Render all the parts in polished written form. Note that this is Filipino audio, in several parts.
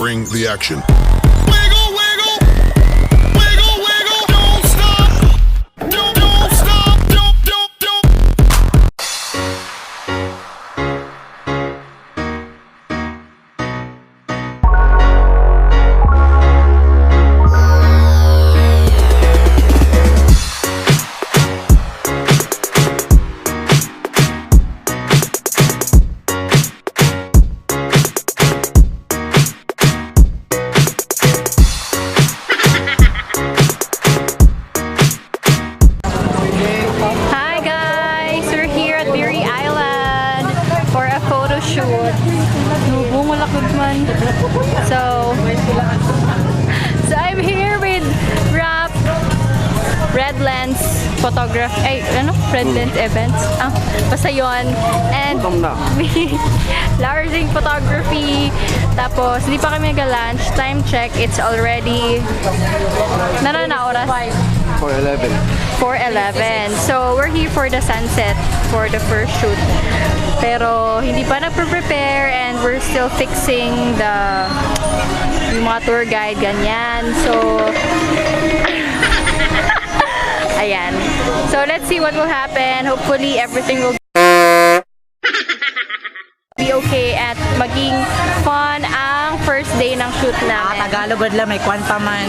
bring the action. So I'm here with Red Lens Photography, Red Lens Events. Basta yun. And Lara's Photography. Tapos, hindi pa kami nag-lunch. Time check, it's already, na oras? 4:11. So, we're here for the sunset for the first shoot. Pero, hindi pa nagpre-prepare and we're still fixing yung mga tour guide, ganyan. So, ayan. So, let's see what will happen. Hopefully, everything will be okay at maging fun ang first day ng shoot namin. Tagalog lang, may kwanta man.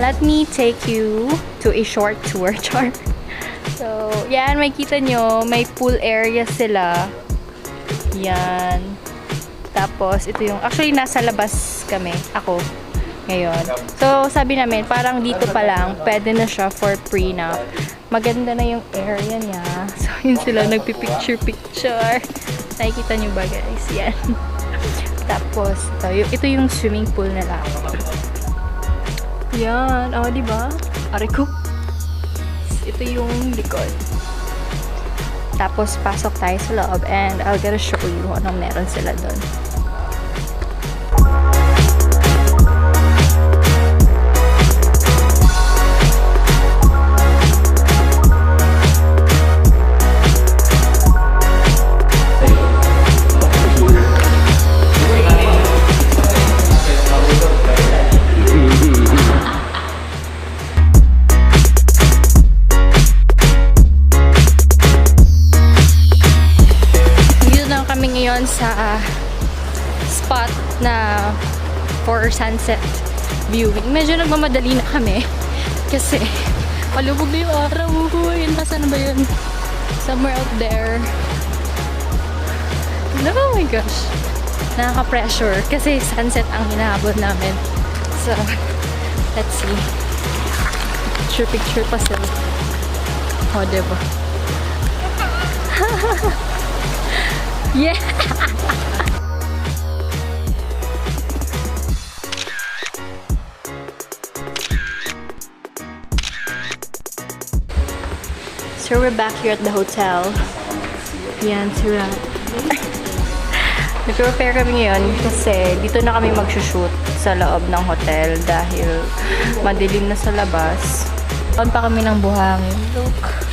Let me take you to a short tour, char. So, yan, makikita nyo, may pool area sila. Yan. Tapos, ito yung, actually, nasa labas kami, ako, ngayon. So, sabi namin, parang dito pa lang, pwede na siya for prenup. Maganda na yung area niya. So, yun sila, nagpipicture-picture. Nakikita nyo ba, guys? Yan. Tapos, ito yung swimming pool nila. Yan, diba? Aray ko. Ito yung likod. Tapos, pasok tayo sa loob and I'll gonna show you anong meron sila doon. Sa spot na for sunset viewing. Medyo nagmamadali na kami kasi palubog na yung araw. Nasaan na ba yun? Somewhere out there. Oh my gosh. Nakaka-pressure kasi sunset ang hinahabol namin. So, let's see. Picture pa sila. Diba? Yeah! So we're back here at the hotel. Yan, sira. Nag-prepare kami ngayon kasi dito na kami mag-shoot sa loob ng hotel dahil madilim na sa labas. Doon pa kami ng buhangin. Look.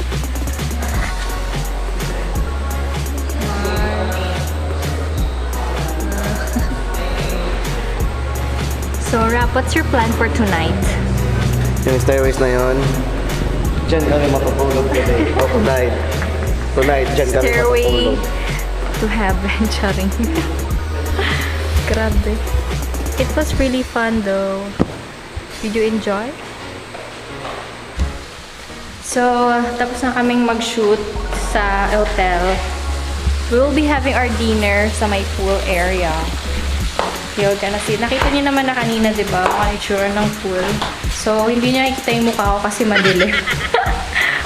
So, Rap, what's your plan for tonight? Yung stairways na yun, dyan kami matutulog today. Tonight, dyan kami Stairway matutulog. to heaven, charing. Grabe. It was really fun though. Did you enjoy? So, tapos na kaming mag-shoot sa hotel. We will be having our dinner sa may pool area. You're gonna see. Nakita niyo naman na kanina, di ba? Ang itsura ng pool. So, hindi niya nakikita yung mukha ko kasi madilim.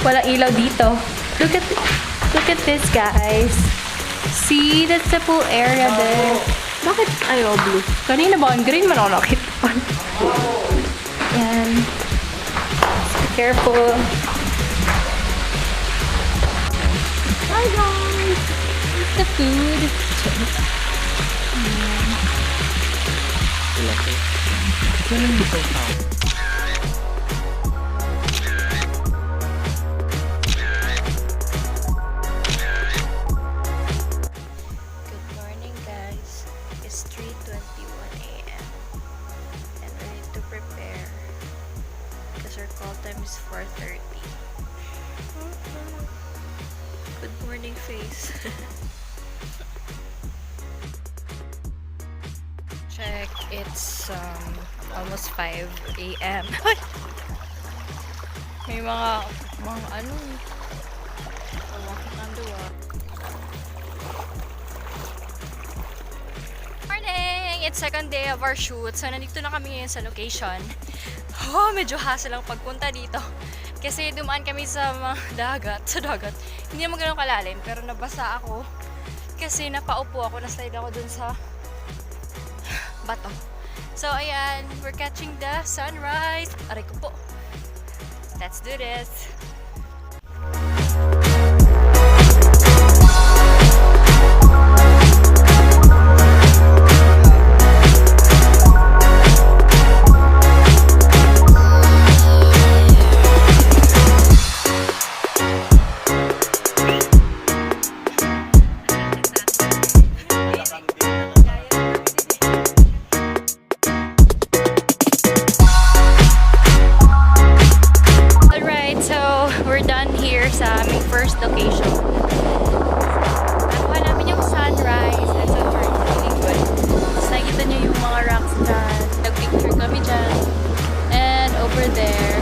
Walang ilaw dito. Look at this, guys. See? That's the pool area there. Bakit ayaw blue? Kanina ba? Green man ako nakita. Yan. Be careful. Hi, guys! It's the food. Good morning, guys. It's 3:21 a.m. and we need to prepare because our call time is 4:30. Good morning, face. Check, it's almost 5 a.m. Ay! May mga ano, walking on the walk. Morning! It's second day of our shoot. So, nandito na kami ngayon sa location. Oh, medyo hassle lang pagpunta dito. Kasi dumaan kami sa dagat. Hindi naman ganun kalalim, pero nabasa ako. Kasi napaupo ako, na-slide ako dun sa bato. So, ayan, we're catching the sunrise. Aray ko po. Let's do this. Sa aming first location. Nakuha namin yung sunrise and so far it's really good. Tapos nakikita nyo yung mga rocks dyan. Nag-picture kami dyan. And over there.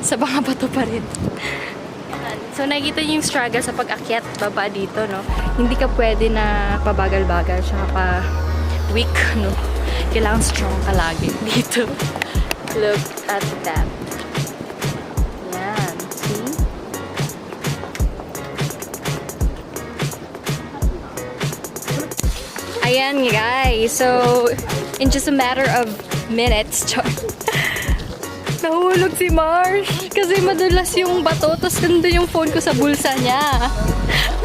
Sa mga bato pa rin. So, nakikita niyo yung struggle sa pag-akyat baba dito, no? Hindi ka pwede na pabagal-bagal, tsaka pa weak, no? Kailangan strong ka lagi dito. Look at that. Yan. See? Ayan, guys. So, in just a matter of minutes, nahulog si Marsh kasi madulas yung bato, tapos nandun yung phone ko sa bulsa niya.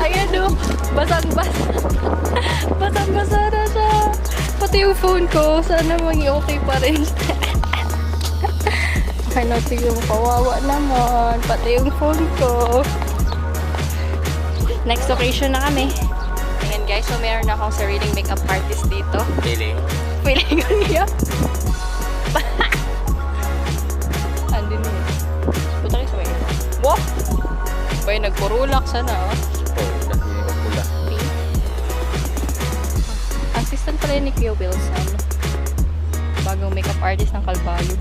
Ayan o, basang-basa. Basang-basa na siya. Pati yung phone ko, sana maging okay pa rin. Ano yung kawawa naman, pati yung phone ko. Next location na kami. Ayan guys, so meron na akong sariling makeup artist dito. Feeling ko niya. Andun yun. Punta kayo sa way. Wow! Bay, nagpurulak sana. Assistant pala ni Kuya Wilson. Bagong makeup artist ng Kalbayo.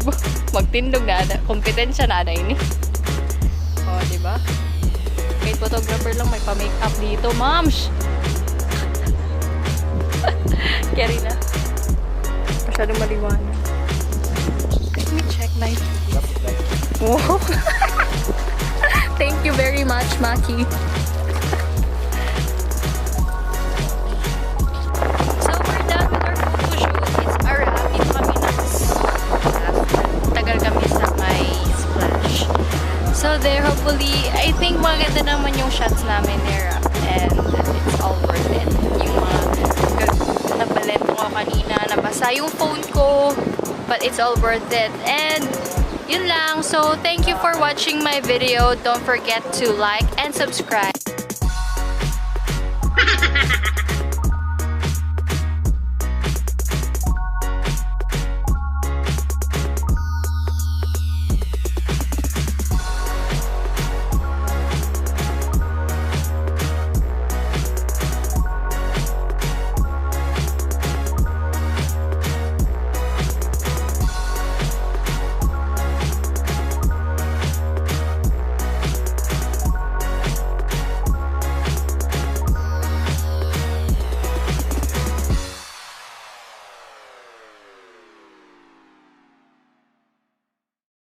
Magtindog na ada. Kompetensya na ada ini. O, diba? Kahit photographer lang may pa-makeup dito. Mams! Carry na. Masyadong maliwanag. Let me check my wow. Thank you very much, Maki. So, we're done with our photo shoot. It's a wrap. Dito kami tagal kami sa may splash. So, there, hopefully, I think maganda naman yung shots namin there. And it's all worth it. Yung mga nabalet ko kanina, nabasa yung phone ko. But it's all worth it. And yun lang. So, thank you for watching my video. Don't forget to like and subscribe.